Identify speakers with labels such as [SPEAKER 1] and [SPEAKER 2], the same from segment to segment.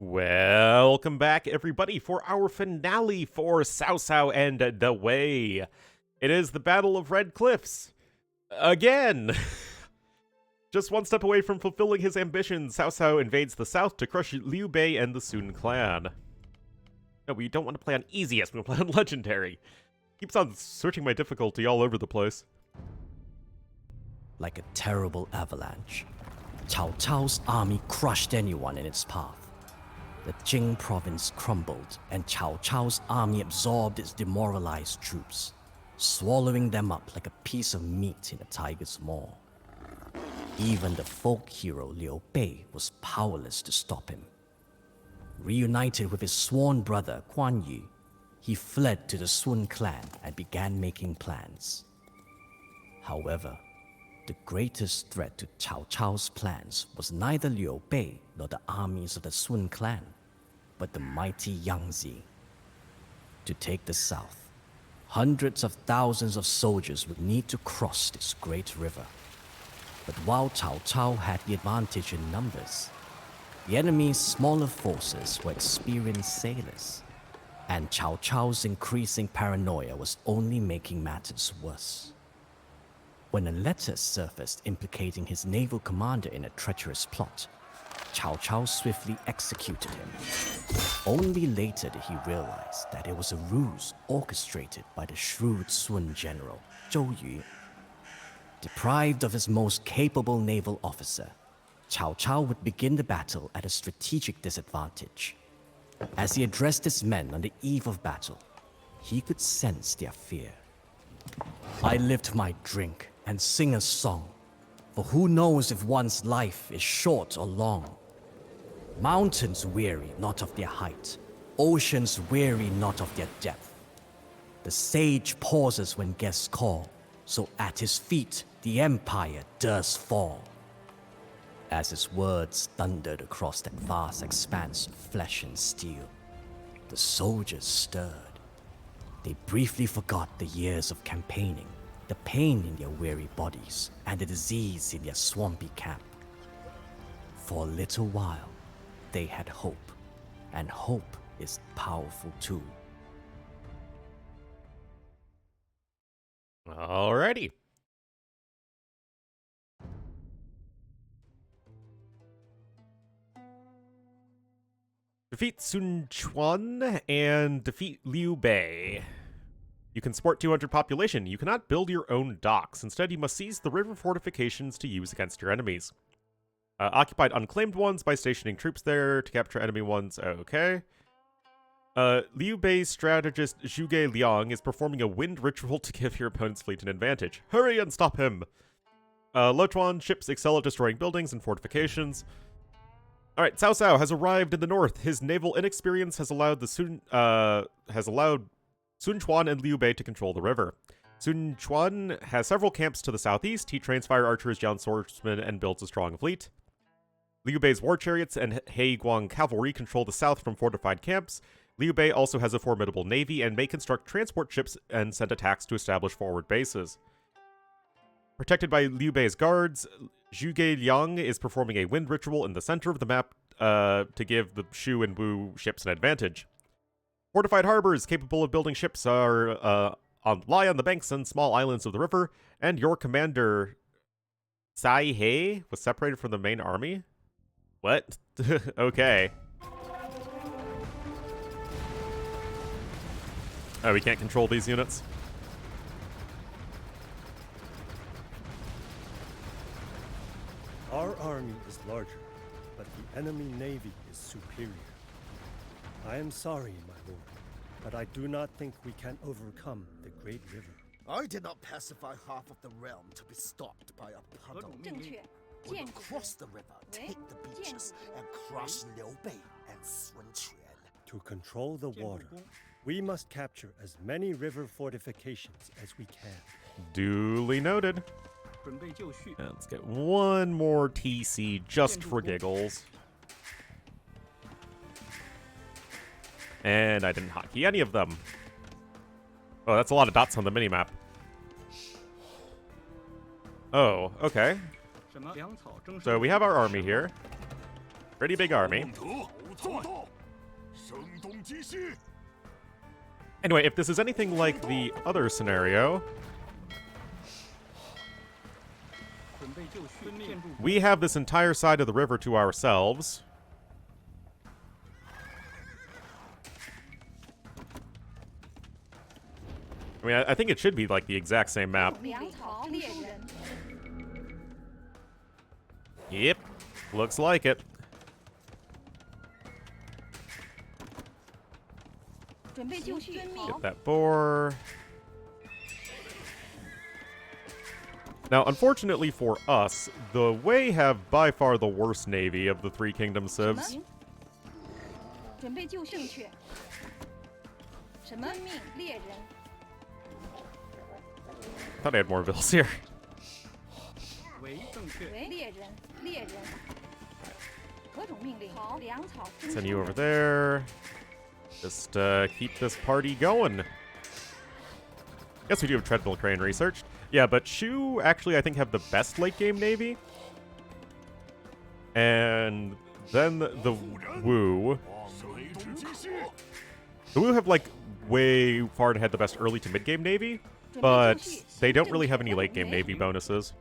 [SPEAKER 1] Welcome back, everybody, for our finale for Cao Cao and the Way. It is the Battle of Red Cliffs. Again! Just one step away from fulfilling his ambitions, Cao Cao invades the south to crush Liu Bei and the Sun clan. No, we don't want to play on easiest, we want to play on legendary. Keeps on switching my difficulty all over the place.
[SPEAKER 2] Like a terrible avalanche, Cao Cao's army crushed anyone in its path. The Jing province crumbled, and Cao Cao's army absorbed its demoralized troops, swallowing them up like a piece of meat in a tiger's maw. Even the folk hero Liu Bei was powerless to stop him. Reunited with his sworn brother Quan, he fled to the Sun clan and began making plans. However, the greatest threat to Cao Cao's plans was neither Liu Bei nor the armies of the Sun clan, but the mighty Yangtze. To take the south, hundreds of thousands of soldiers would need to cross this great river. But while Cao Cao had the advantage in numbers, the enemy's smaller forces were experienced sailors, and Cao Cao's increasing paranoia was only making matters worse. When a letter surfaced implicating his naval commander in a treacherous plot, Cao Cao swiftly executed him. Only later did he realize that it was a ruse orchestrated by the shrewd Sun general, Zhou Yu. Deprived of his most capable naval officer, Cao Cao would begin the battle at a strategic disadvantage. As he addressed his men on the eve of battle, he could sense their fear. I lift my drink and sing a song, for who knows if one's life is short or long. Mountains weary not of their height, oceans weary not of their depth. The sage pauses when guests call, so at his feet the empire does fall. As his words thundered across that vast expanse of flesh and steel, the soldiers stirred. They briefly forgot the years of campaigning, the pain in their weary bodies, and the disease in their swampy camp. For a little while, they had hope, and hope is a powerful tool.
[SPEAKER 1] Alrighty. Defeat Sun Quan and defeat Liu Bei. You can support 200 population. You cannot build your own docks. Instead, you must seize the river fortifications to use against your enemies. Occupied unclaimed ones by stationing troops there to capture enemy ones. Okay. Liu Bei's strategist Zhuge Liang is performing a wind ritual to give your opponent's fleet an advantage. Hurry and stop him! Lochuan ships excel at destroying buildings and fortifications. Alright, Cao Cao has arrived in the north. His naval inexperience has allowed Sun Quan and Liu Bei to control the river. Sun Quan has several camps to the southeast. He trains fire archers, young swordsmen, and builds a strong fleet. Liu Bei's war chariots and He Guang cavalry control the south from fortified camps. Liu Bei also has a formidable navy and may construct transport ships and send attacks to establish forward bases. Protected by Liu Bei's guards, Zhuge Liang is performing a wind ritual in the center of the map to give the Shu and Wu ships an advantage. Fortified harbors capable of building ships lie on the banks and small islands of the river, and your commander, Sai He, was separated from the main army? What? Okay. Oh, we can't control these units?
[SPEAKER 3] Our army is larger, but the enemy navy is superior. I am sorry, my lord, but I do not think we can overcome the great river.
[SPEAKER 4] I did not pacify half of the realm to be stopped by a puddle. We will cross the river, take the beaches, and crush Liu Bei and Sun Quan.
[SPEAKER 3] To control the water, we must capture as many river fortifications as we can.
[SPEAKER 1] Duly noted. Let's get one more TC just for giggles. And I didn't hotkey any of them. Oh, that's a lot of dots on the minimap. Oh, okay. So we have our army here. Pretty big army. Anyway, if this is anything like the other scenario, we have this entire side of the river to ourselves. I mean, I think it should be like the exact same map. Yep, looks like it. Get that boar. Now, unfortunately for us, the Wei have by far the worst navy of the Three Kingdom civs. Thought I had more vills here. Send you over there. Just keep this party going. Guess we do have treadmill crane researched. Yeah, but Shu actually, I think, have the best late game navy. And then the Wu. The Wu have, like, way far ahead the best early to mid game navy, but they don't really have any late game navy bonuses.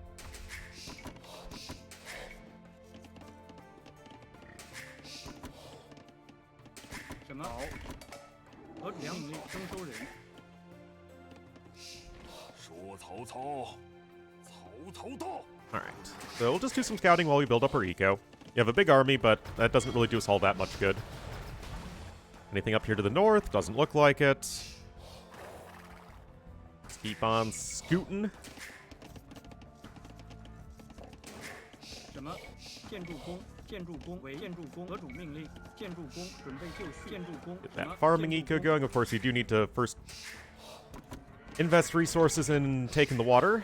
[SPEAKER 1] Alright, so we'll just do some scouting while we build up our eco. You have a big army, but that doesn't really do us all that much good. Anything up here to the north? Doesn't look like it. Let's keep on scooting. Get that farming eco going. Of course, you do need to first invest resources in taking the water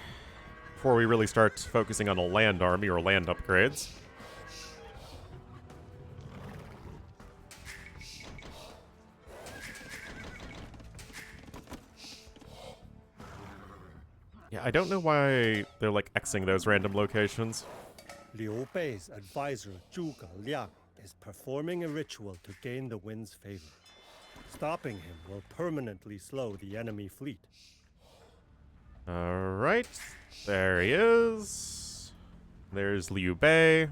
[SPEAKER 1] before we really start focusing on a land army or land upgrades. Yeah, I don't know why they're like Xing those random locations.
[SPEAKER 3] Liu Bei's advisor Zhuge Liang is performing a ritual to gain the wind's favor. Stopping him will permanently slow the enemy fleet.
[SPEAKER 1] Alright, there he is. There's Liu Bei.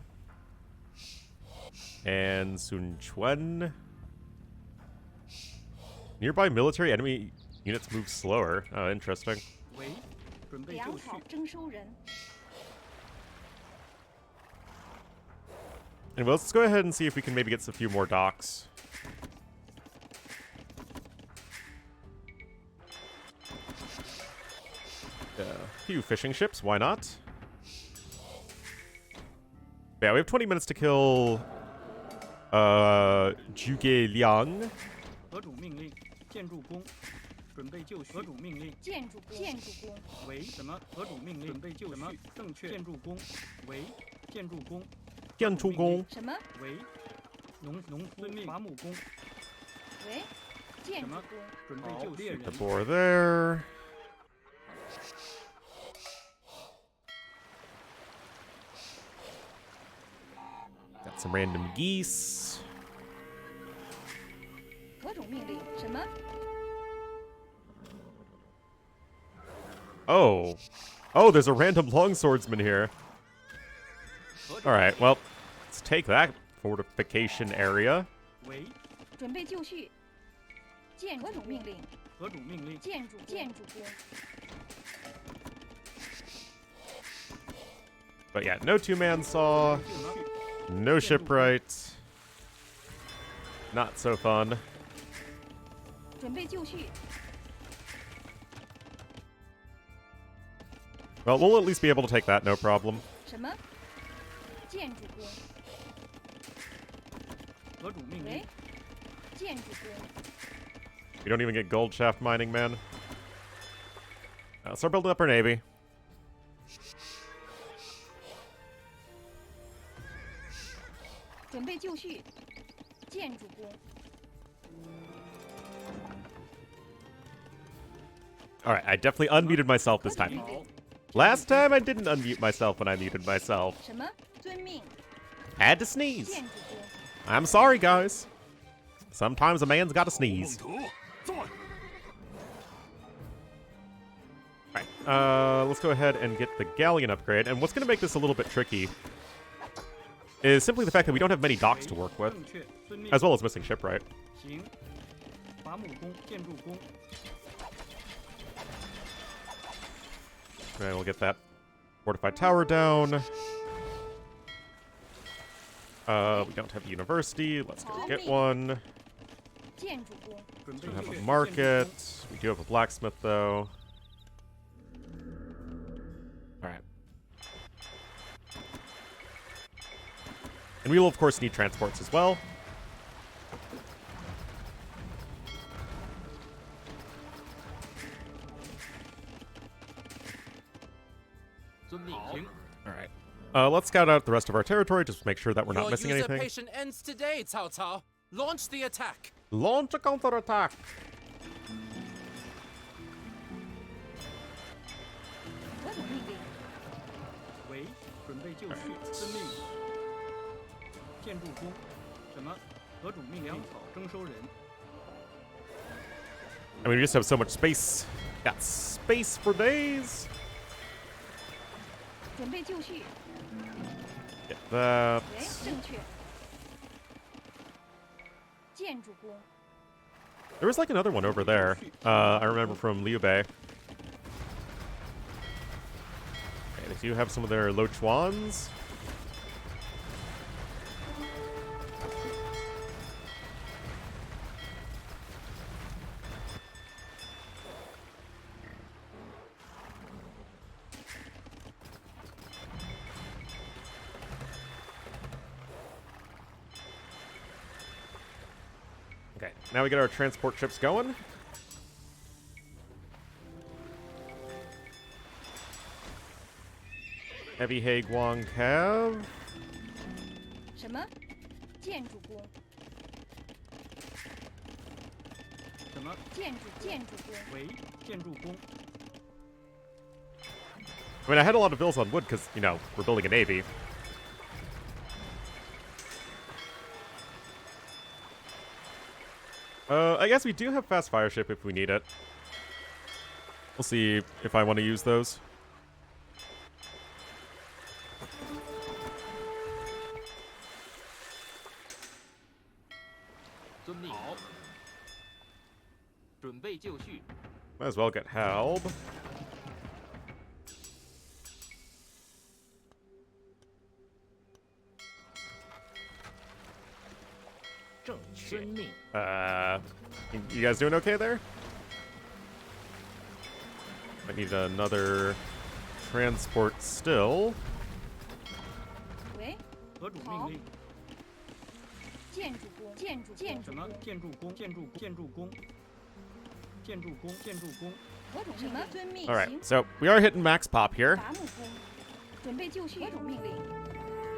[SPEAKER 1] And Sun Quan. Nearby military enemy units move slower. Oh, interesting. And let's go ahead and see if we can maybe get a few more docks. A few fishing ships, why not? Yeah, we have 20 minutes to kill Zhuge Liang. The boar there. Got some random geese. Oh. Oh, there's a random longswordsman here. Alright, well, let's take that fortification area. But yeah, no two-man saw, no shipwright. Not so fun. Well, we'll at least be able to take that, no problem. We don't even get gold shaft mining, man. Start building up our navy. Alright, I definitely unmuted myself this time. Last time I didn't unmute myself when I muted myself. Had to sneeze. I'm sorry, guys. Sometimes a man's gotta sneeze. Alright, let's go ahead and get the galleon upgrade. And what's gonna make this a little bit tricky is simply the fact that we don't have many docks to work with, as well as missing shipwright. Alright, we'll get that fortified tower down. We don't have a university. Let's go get one. We don't have a market. We do have a blacksmith, though. Alright. And we will, of course, need transports as well. Alright. Let's scout out the rest of our territory, just to make sure that we're not missing anything.
[SPEAKER 5] Your usurpation ends today, Cao Cao. Launch the attack.
[SPEAKER 1] Launch a counterattack! I mean, we just have so much space. Got space for days. Get that. There was like another one over there. I remember from Liu Bei. Okay, they do have some of their Lo Chuans. Okay, now we get our transport ships going. Heavy Hay Guang Cav. I mean, I had a lot of bills on wood because, you know, we're building a navy. I guess we do have fast fire ship if we need it. We'll see if I want to use those. Might as well get Halb. You guys doing okay there? I need another transport still. Alright, so we are hitting max pop here.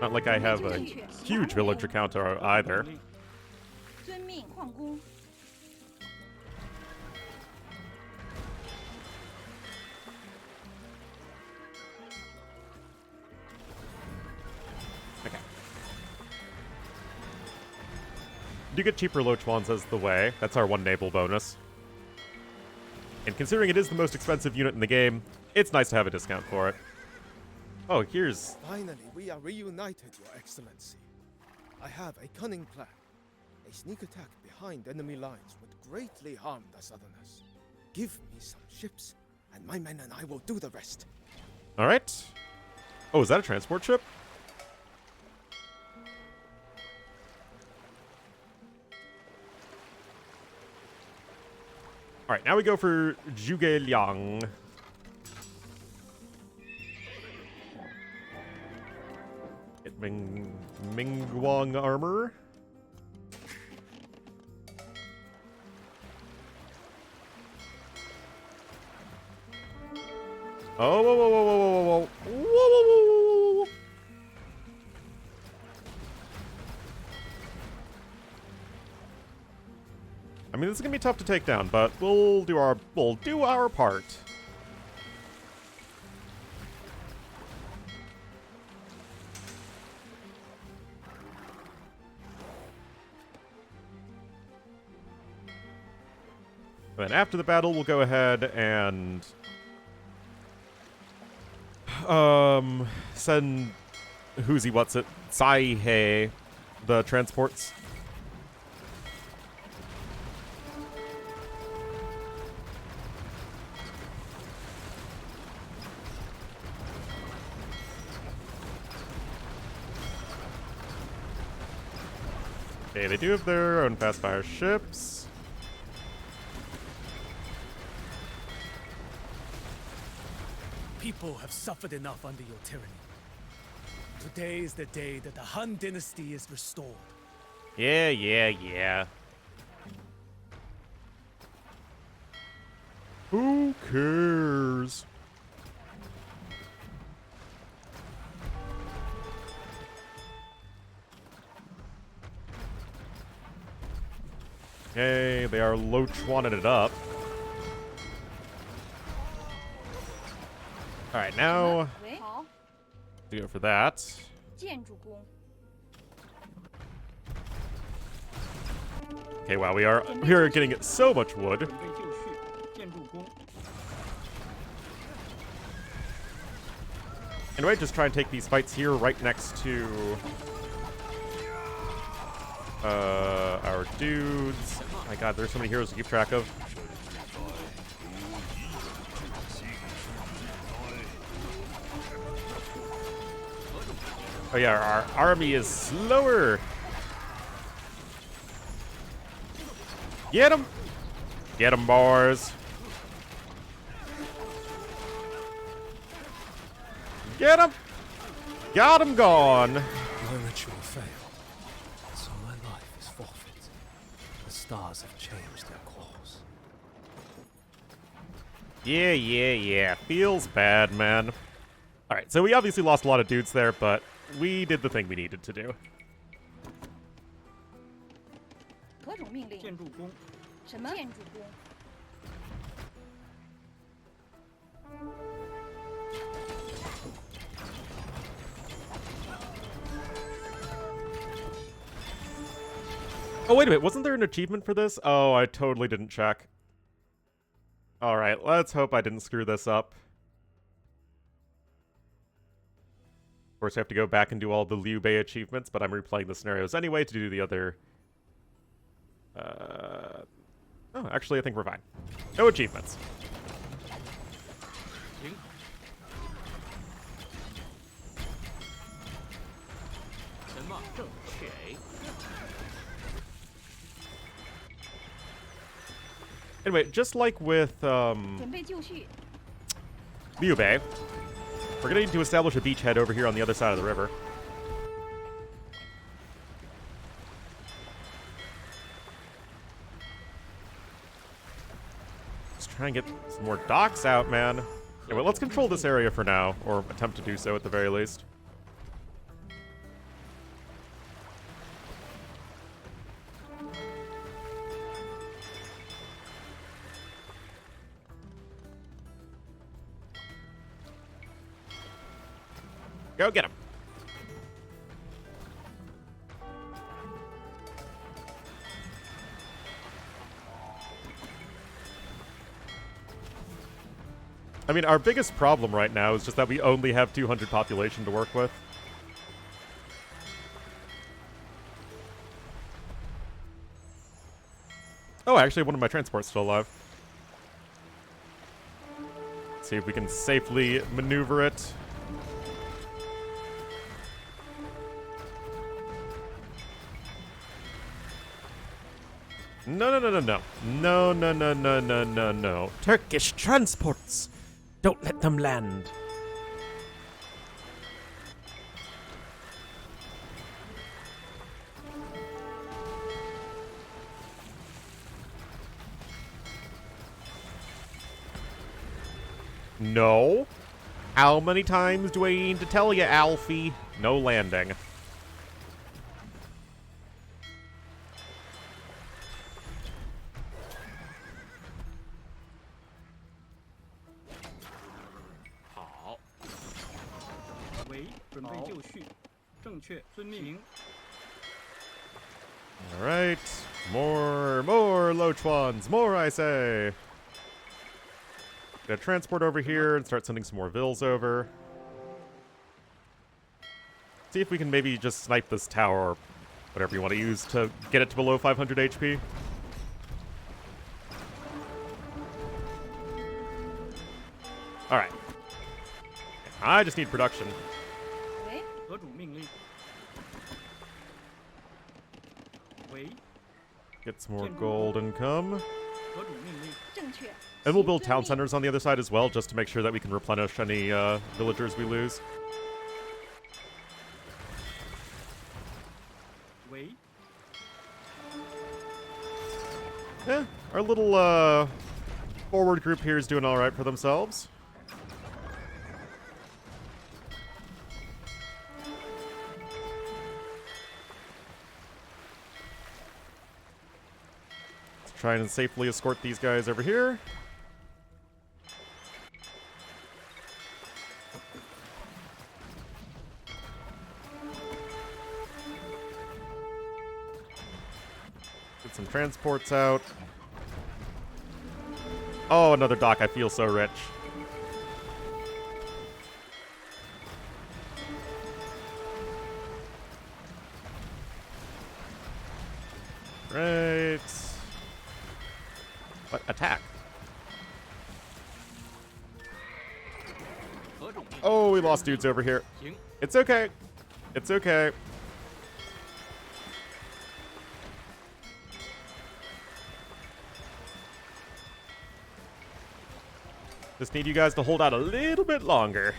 [SPEAKER 1] Not like I have a huge villager count either. Okay. Do get cheaper Lo Chuans as the way. That's our one naval bonus. And considering it is the most expensive unit in the game, it's nice to have a discount for it. Oh, here's...
[SPEAKER 6] Finally, we are reunited, Your Excellency. I have a cunning plan. A sneak attack behind enemy lines would greatly harm the Southerners. Give me some ships, and my men and I will do the rest.
[SPEAKER 1] Alright. Oh, is that a transport ship? Alright, now we go for Zhuge Liang. Get Mingguang armor. Oh, whoa, whoa, whoa, whoa, whoa, whoa, whoa, whoa, whoa, whoa. I mean, this is gonna be tough to take down, but we'll do our part. Then after the battle, we'll go ahead and send Saihei the transports. Okay, they do have their own fast fire ships.
[SPEAKER 7] People have suffered enough under your tyranny. Today is the day that the Han dynasty is restored.
[SPEAKER 1] Yeah. Who cares? Okay, they are low Chuaning it up. Alright, now to go for that. Okay, wow, we are getting so much wood. Anyway, just try and take these fights here right next to our dudes. Oh my god, there's so many heroes to keep track of. Oh yeah, our army is slower. Get him! Get him, boys. Get him! Got him gone.
[SPEAKER 7] My ritual failed, so my life is forfeit. The stars have changed their course.
[SPEAKER 1] Yeah. Feels bad, man. Alright, so we obviously lost a lot of dudes there, but we did the thing we needed to do. Oh, wait a minute. Wasn't there an achievement for this? Oh, I totally didn't check. Alright, let's hope I didn't screw this up. Of course, I have to go back and do all the Liu Bei achievements, but I'm replaying the scenarios anyway to do the other... Oh, actually, I think we're fine. No achievements. Anyway, just like with Liu Bei, we're gonna need to establish a beachhead over here on the other side of the river. Let's try and get some more docks out, man. Anyway, let's control this area for now, or attempt to do so at the very least. Go get him. I mean, our biggest problem right now is just that we only have 200 population to work with. Oh, actually, one of my transport's still alive. Let's see if we can safely maneuver it. No. Turkish transports! Don't let them land. No. How many times do I need to tell you, Alfie? No landing. Alright. More Reload Chuans. More, I say. Gonna transport over here and start sending some more vills over. See if we can maybe just snipe this tower, or whatever you want to use to get it to below 500 HP. Alright. I just need production. Get some more gold income. And we'll build town centers on the other side as well, just to make sure that we can replenish any villagers we lose. Yeah, our little forward group here is doing alright for themselves. Let's try and safely escort these guys over here. Get some transports out. Oh, another dock. I feel so rich. Right. What? Attack. Oh, we lost dudes over here. It's okay. It's okay. Just need you guys to hold out a little bit longer.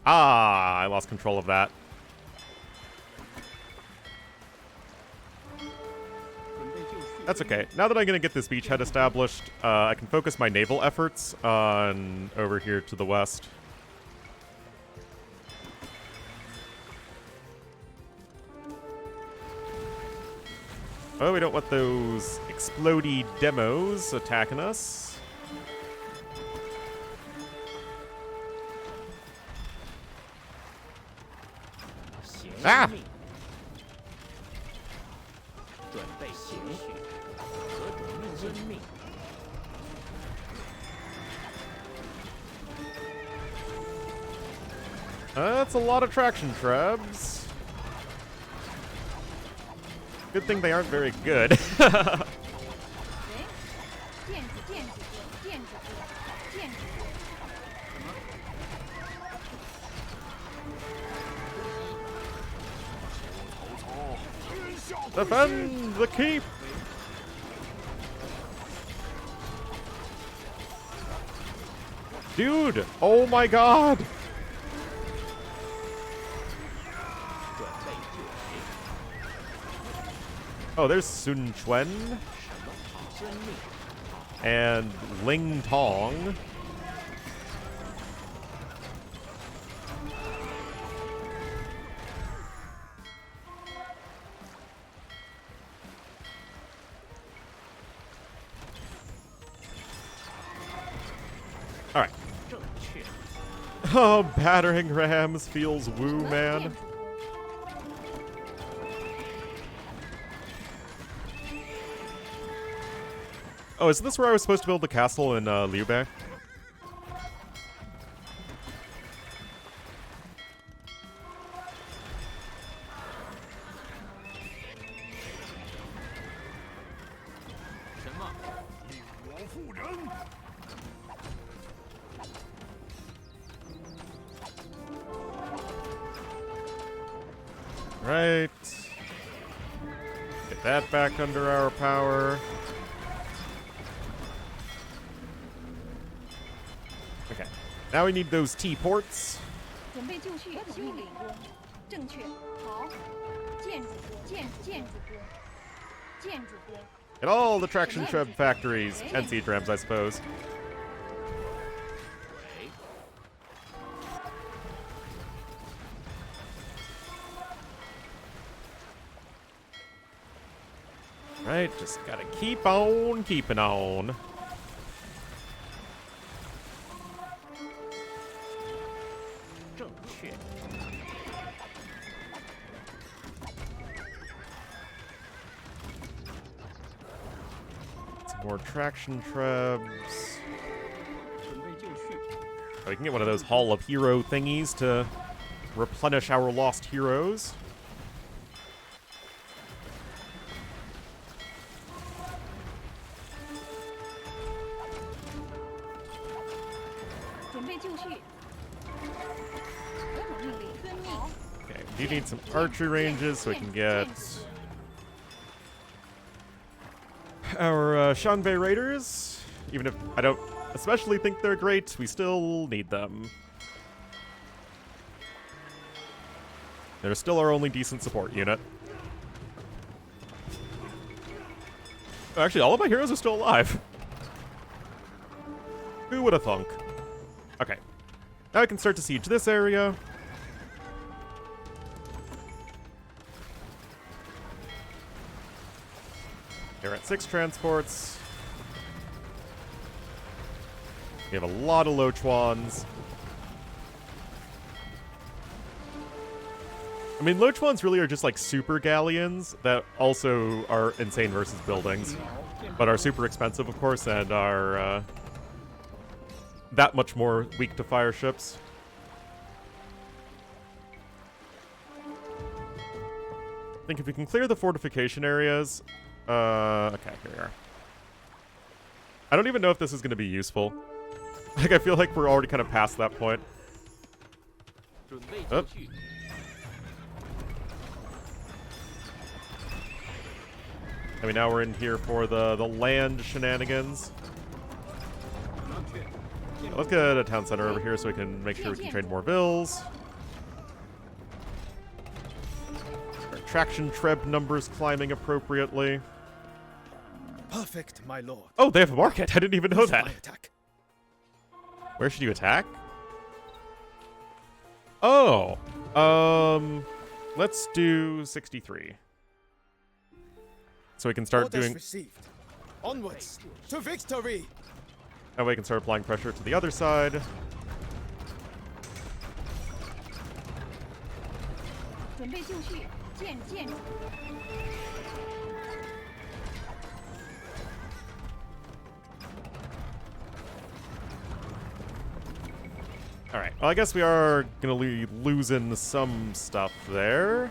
[SPEAKER 1] Ah, I lost control of that. That's okay. Now that I'm going to get this beachhead established, I can focus my naval efforts on over here to the west. Oh, we don't want those explodey demos attacking us. Ah! That's a lot of traction trebs. Good thing they aren't very good. Defend the keep! Dude! Oh my god! Oh, there's Sun Quan and Ling Tong. All right. Oh, battering rams feels woo, man. Oh, is this where I was supposed to build the castle in Liu Bei? Right. Get that back under our power. Okay. Now we need those T-ports. Get all the traction treb factories and siege rams, I suppose. Right, just gotta keep on keeping on. More traction trebs. Oh, we can get one of those Hall of Hero thingies to replenish our lost heroes. Okay, we do need some archery ranges so we can get our Shanbei Raiders. Even if I don't especially think they're great, we still need them. They're still our only decent support unit. Oh, actually, all of my heroes are still alive. Who would have thunk? Okay. Now I can start to siege this area. We're at 6 transports. We have a lot of Lochuans. I mean, Lochuans really are just like super galleons that also are insane versus buildings, but are super expensive, of course, and are that much more weak to fire ships. I think if we can clear the fortification areas... okay, here we are. I don't even know if this is going to be useful. Like, I feel like we're already kind of past that point. Oh. I mean, now we're in here for the land shenanigans. Let's get a town center over here so we can make sure we can train more vills. Our traction treb numbers climbing appropriately.
[SPEAKER 6] Perfect, my lord.
[SPEAKER 1] Oh, they have a market. I didn't even know that.
[SPEAKER 6] My attack.
[SPEAKER 1] Where should you attack? Oh, let's do 63. So we can start
[SPEAKER 6] Orders
[SPEAKER 1] doing...
[SPEAKER 6] received. Onwards to victory.
[SPEAKER 1] That way we can start applying pressure to the other side. Alright, well I guess we are going to be losing some stuff there.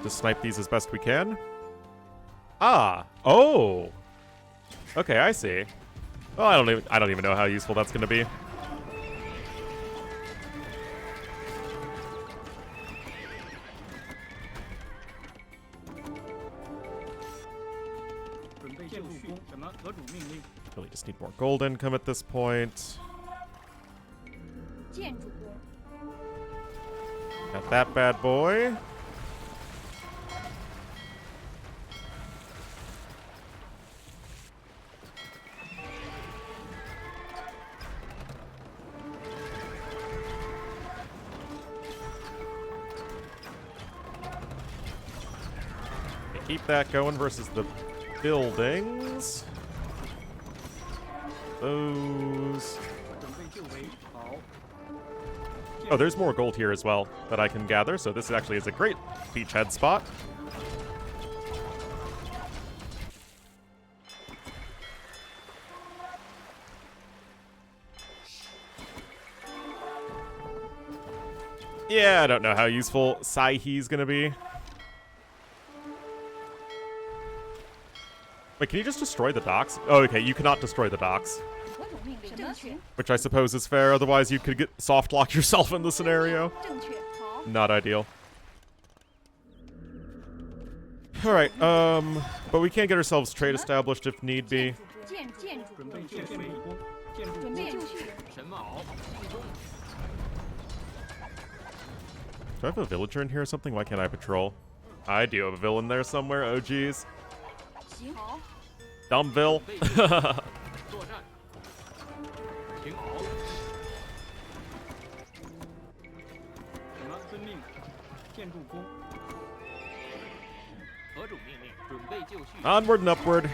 [SPEAKER 1] Just snipe these as best we can. Ah! Oh! Okay, I see. Well, I don't even know how useful that's going to be. Really just need more gold income at this point. Got that bad boy. Keep that going versus the buildings. Those. Oh, there's more gold here as well that I can gather, so this actually is a great beachhead spot. Yeah, I don't know how useful Saihe's gonna be. Wait, can you just destroy the docks? Oh, okay, you cannot destroy the docks. Which I suppose is fair, otherwise you could get soft lock yourself in the scenario. Not ideal. Alright, but we can get ourselves trade established if need be. Do I have a villager in here or something? Why can't I patrol? I do have a villain there somewhere, oh geez. Dumbville. Onward and upward.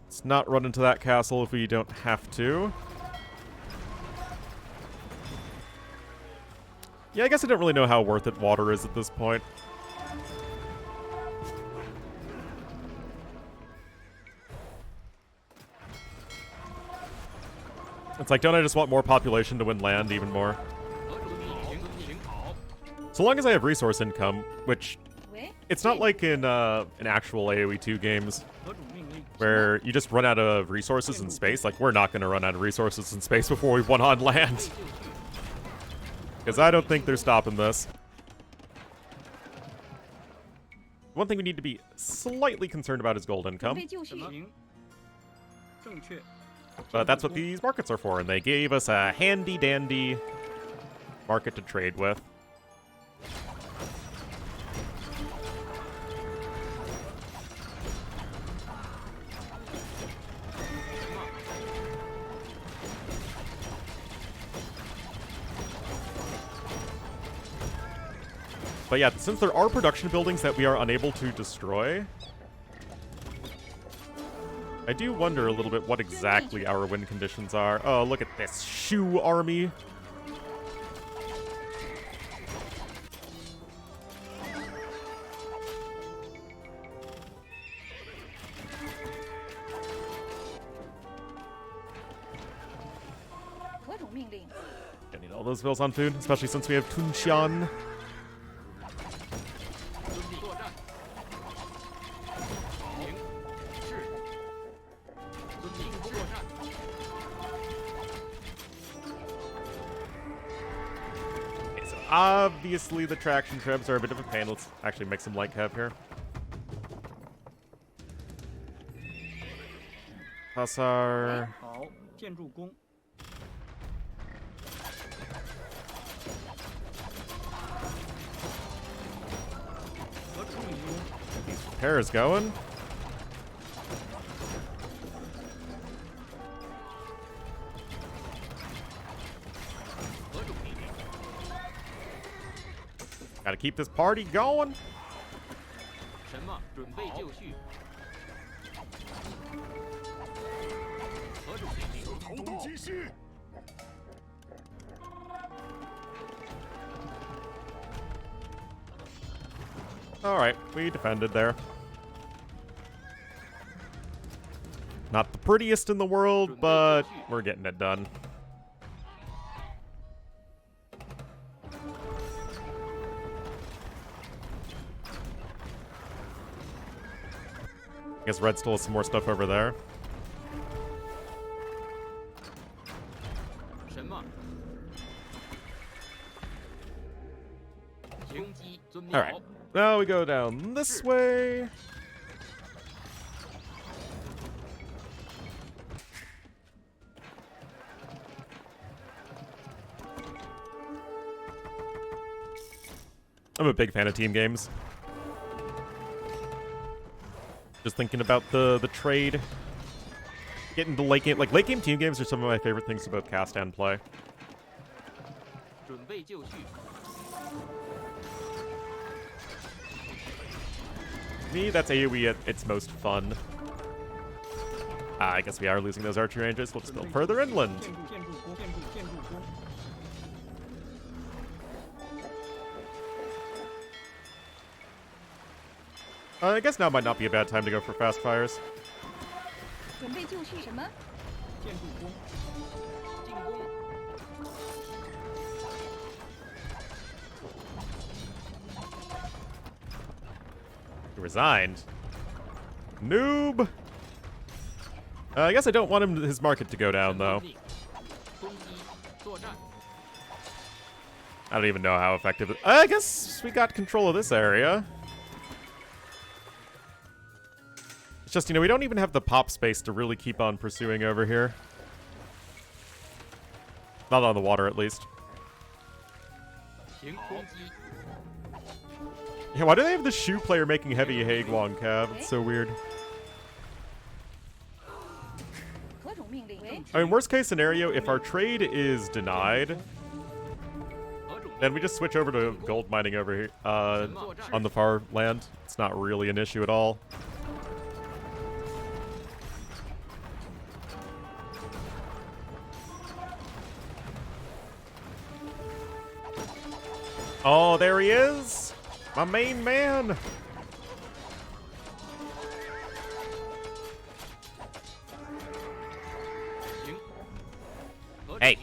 [SPEAKER 1] Let's not run into that castle if we don't have to. Yeah, I guess I don't really know how worth it water is at this point. It's like, don't I just want more population to win land even more? So long as I have resource income, which it's not like in actual AoE2 games where you just run out of resources in space. Like, we're not going to run out of resources in space before we've won on land. Because I don't think they're stopping this. One thing we need to be slightly concerned about is gold income. But that's what these markets are for, and they gave us a handy-dandy market to trade with. But yeah, since there are production buildings that we are unable to destroy, I do wonder a little bit what exactly our win conditions are. Oh, look at this shoe army. Gonna need all those bills on food, especially since we have Tunxian. Obviously, the traction trebs are a bit of a pain. Let's actually make some light cav here. Hussar. These repairs going. Gotta keep this party going. Alright, we defended there. Not the prettiest in the world, but we're getting it done. I guess Red still has some more stuff over there. Alright. Now we go down this way. I'm a big fan of team games. Just thinking about the trade. Getting to late game. Like, late game team games are some of my favorite things to both cast and play. To me, that's AoE at its most fun. I guess we are losing those archery ranges. We'll just build further inland. I guess now might not be a bad time to go for fast fires. He resigned. Noob! I guess I don't want his market to go down, though. I don't even know how effective it... I guess we got control of this area. It's just, you know, we don't even have the pop space to really keep on pursuing over here. Not on the water, at least. Yeah, why do they have the shoe player making heavy Haiguang cav? It's so weird. I mean, worst case scenario, if our trade is denied, then we just switch over to gold mining over here on the far land. It's not really an issue at all. Oh, there he is! My main man! Hey!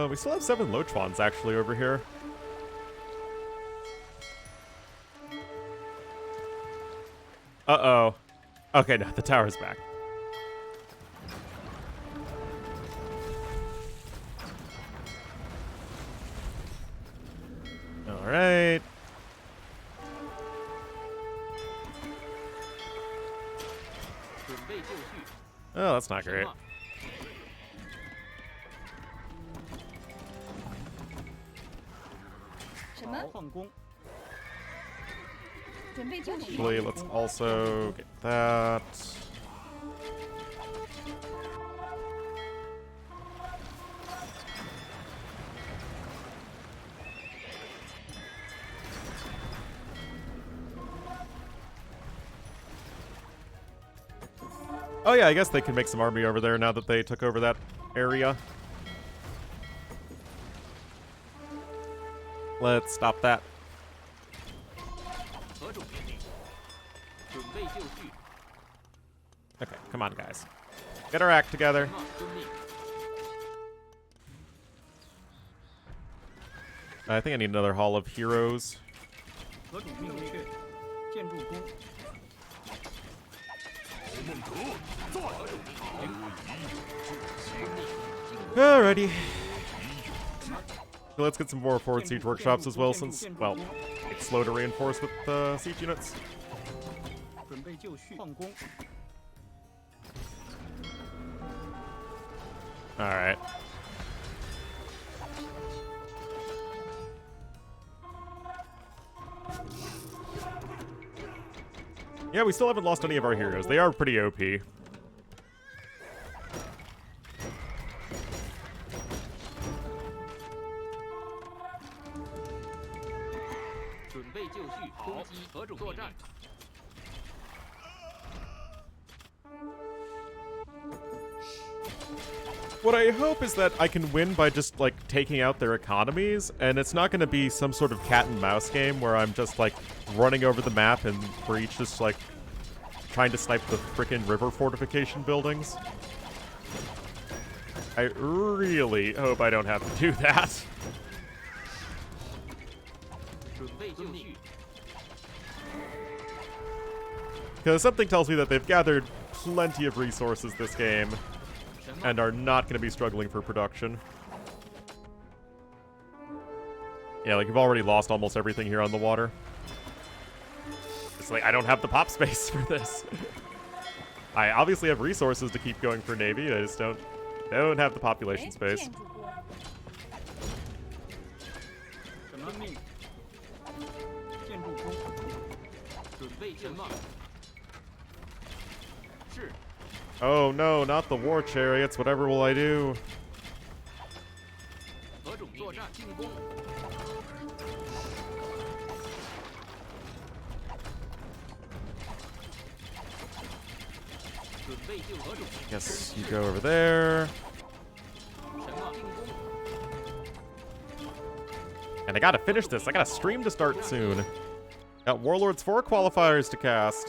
[SPEAKER 1] We still have 7 Lochwans actually over here. Uh-oh. Okay, no, the tower's back. Alright. Oh, that's not great. Actually, let's also get that. Oh yeah, I guess they can make some army over there now that they took over that area. Let's stop that. Okay, come on, guys. Get our act together. I think I need another Hall of Heroes. Alrighty. Let's get some more forward siege workshops as well, since, well, it's slow to reinforce with siege units. Alright. Yeah, we still haven't lost any of our heroes. They are pretty OP. What I hope is that I can win by just, like, taking out their economies, and it's not going to be some sort of cat and mouse game where I'm just, like, running over the map and we're each just, like, trying to snipe the frickin' river fortification buildings. I really hope I don't have to do that. Because something tells me that they've gathered plenty of resources this game and are not going to be struggling for production. Yeah, like, you've already lost almost everything here on the water. It's like, I don't have the pop space for this. I obviously have resources to keep going for Navy, I just don't have the population space. Oh no, not the war chariots. Whatever will I do? Guess you go over there. And I gotta finish this. I got a stream to start soon. Got Warlords 4 qualifiers to cast.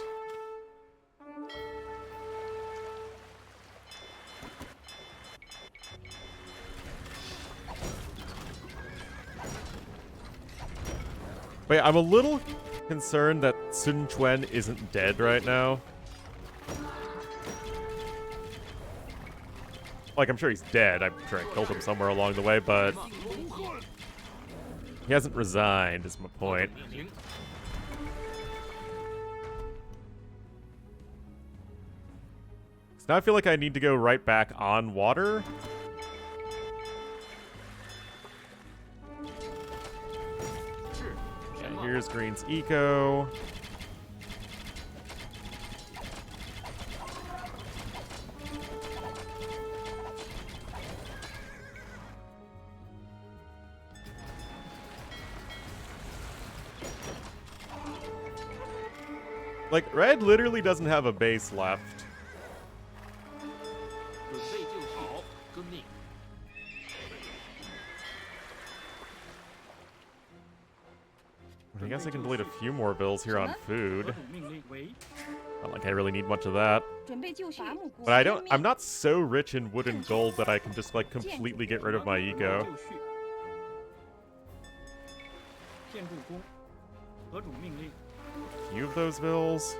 [SPEAKER 1] Wait, I'm a little concerned that Sun Quan isn't dead right now. Like, I'm sure he's dead. I'm sure I killed him somewhere along the way, but he hasn't resigned, is my point. So now I feel like I need to go right back on water. Here's Green's Eco. Like, Red literally doesn't have a base left.
[SPEAKER 5] 准备就好，遵命。
[SPEAKER 1] I guess I can delete a few more bills here on food.
[SPEAKER 5] 何种命令？喂，
[SPEAKER 1] Not like I really need much of that.
[SPEAKER 8] 准备就绪，伐木工。
[SPEAKER 1] But I'm not so rich in wood and gold that I can just, like, completely get rid of my ego.
[SPEAKER 5] 就绪。建筑工，何种命令？
[SPEAKER 1] A few of those bills.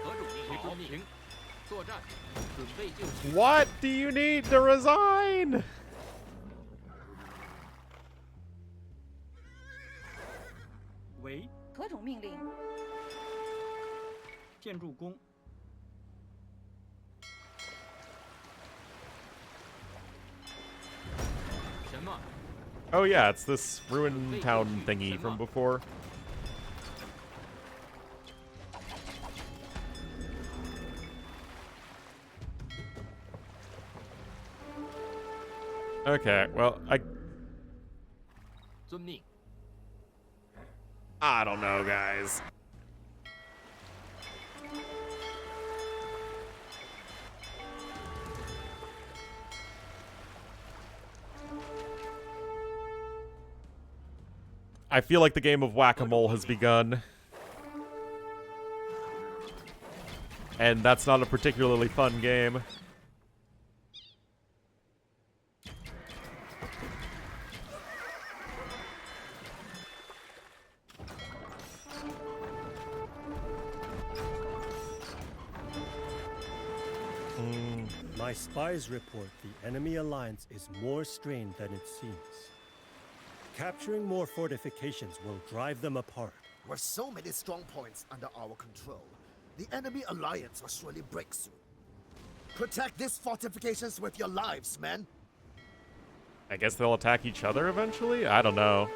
[SPEAKER 5] 何种命令？作战，准备就绪。
[SPEAKER 1] What do you need to resign?
[SPEAKER 5] 喂，
[SPEAKER 8] 何种命令？
[SPEAKER 5] 建筑工。 什么？
[SPEAKER 1] Oh yeah, it's this ruined town thingy from before. Okay, well,
[SPEAKER 5] 遵命。
[SPEAKER 1] I don't know, guys. I feel like the game of whack-a-mole has begun. And that's not a particularly fun game.
[SPEAKER 3] My spies report the enemy alliance is more strained than it seems. Capturing more fortifications will drive them apart.
[SPEAKER 4] With so many strong points under our control, the enemy alliance will surely break soon. Protect these fortifications with your lives, men.
[SPEAKER 1] I guess they'll attack each other eventually? I don't know.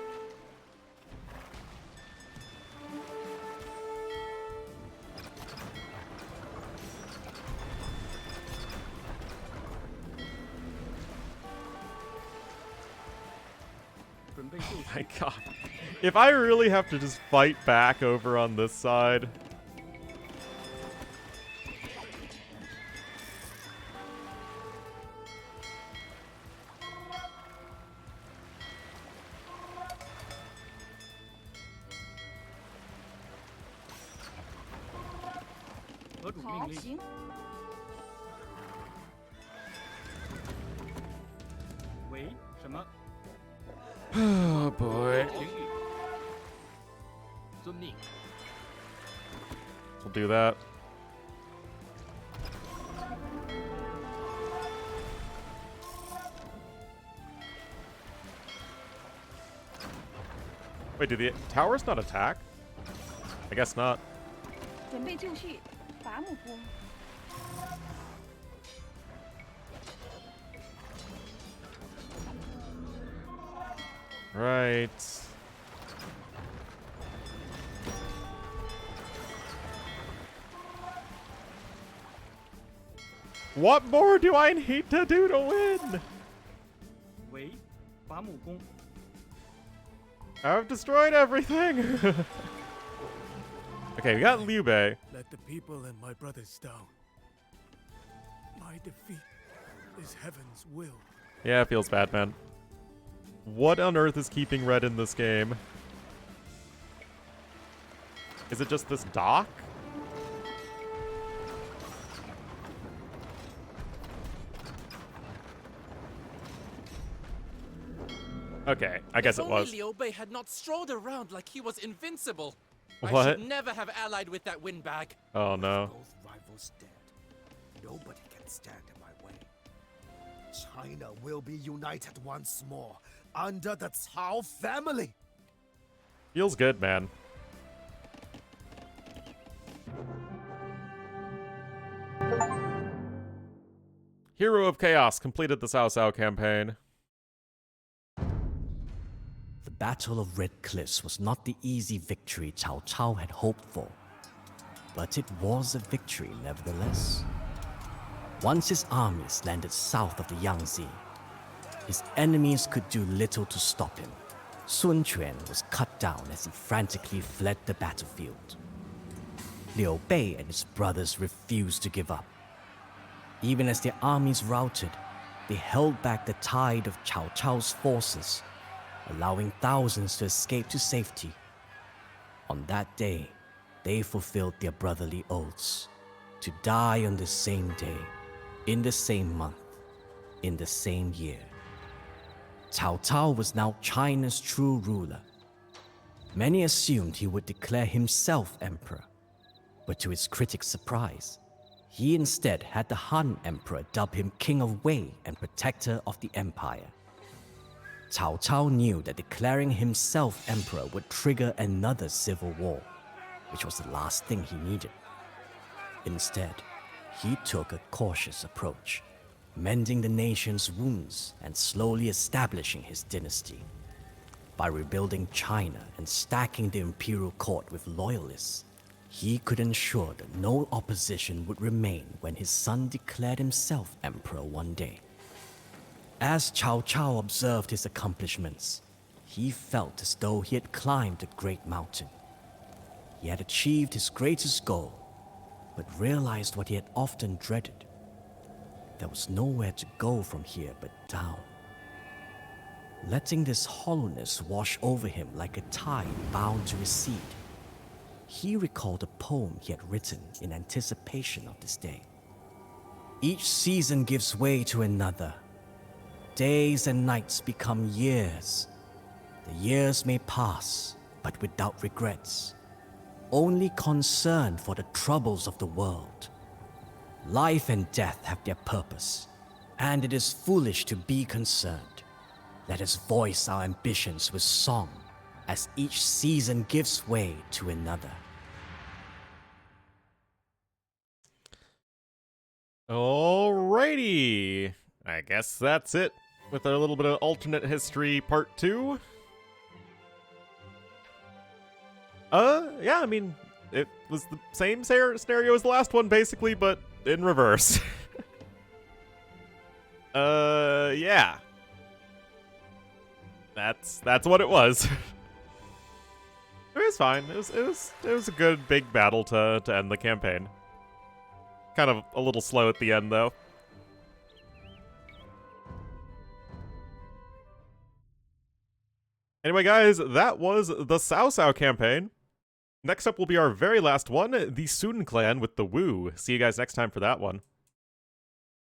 [SPEAKER 1] Oh my god. If I really have to just fight back over on this side. Oh boy. We'll do that. Wait, do the towers not attack? I guess not.
[SPEAKER 8] 准备就绪，伐木工。
[SPEAKER 1] Right. What more do I need to do to win?
[SPEAKER 5] 喂，伐木工。
[SPEAKER 1] I've destroyed everything. Okay, we got Liu Bei.
[SPEAKER 7] Let the people and my brothers down. My defeat is heaven's will.
[SPEAKER 1] Yeah, it feels bad, man. What on earth is keeping Red in this game? Is it just this dock? Okay, I guess it was.
[SPEAKER 5] If only Liu Bei had not strolled around like he was invincible. I
[SPEAKER 1] What?
[SPEAKER 5] should never have allied with that windbag.
[SPEAKER 1] Oh no.
[SPEAKER 4] Both rivals dead. Nobody can stand in my way. China will be united once more under the Cao family.
[SPEAKER 1] Feels good, man. Hero of Chaos completed the Cao Cao campaign.
[SPEAKER 2] The Battle of Red Cliffs was not the easy victory Cao Cao had hoped for, but it was a victory nevertheless. Once his armies landed south of the Yangtze, His enemies could do little to stop him. Sun Quan was cut down as he frantically fled the battlefield. Liu Bei and his brothers refused to give up. Even as their armies routed, they held back the tide of Cao Cao's forces, allowing thousands to escape to safety. On that day, they fulfilled their brotherly oaths to die on the same day, in the same month, in the same year. Cao Cao was now China's true ruler. Many assumed he would declare himself emperor, but to his critics' surprise, he instead had the Han Emperor dub him King of Wei and Protector of the Empire. Cao Cao knew that declaring himself emperor would trigger another civil war, which was the last thing he needed. Instead, he took a cautious approach, mending the nation's wounds and slowly establishing his dynasty. By rebuilding China and stacking the imperial court with loyalists, he could ensure that no opposition would remain when his son declared himself emperor one day. As Cao Cao observed his accomplishments, he felt as though he had climbed a great mountain. He had achieved his greatest goal, but realized what he had often dreaded. There was nowhere to go from here but down. Letting this hollowness wash over him like a tide bound to recede, he recalled a poem he had written in anticipation of this day. Each season gives way to another. Days and nights become years. The years may pass, but without regrets. Only concern for the troubles of the world. Life and death have their purpose, and it is foolish to be concerned. Let us voice our ambitions with song, as each season gives way to another.
[SPEAKER 1] Alrighty. I guess that's it with a little bit of alternate history part 2. Yeah, I mean, it was the same scenario as the last one, basically, but in reverse. Yeah. That's what it was. It was fine. It was a good big battle to end the campaign. Kind of a little slow at the end, though. Anyway, guys, that was the Cao Cao campaign. Next up will be our very last one, the Sun clan with the Wu. See you guys next time for that one.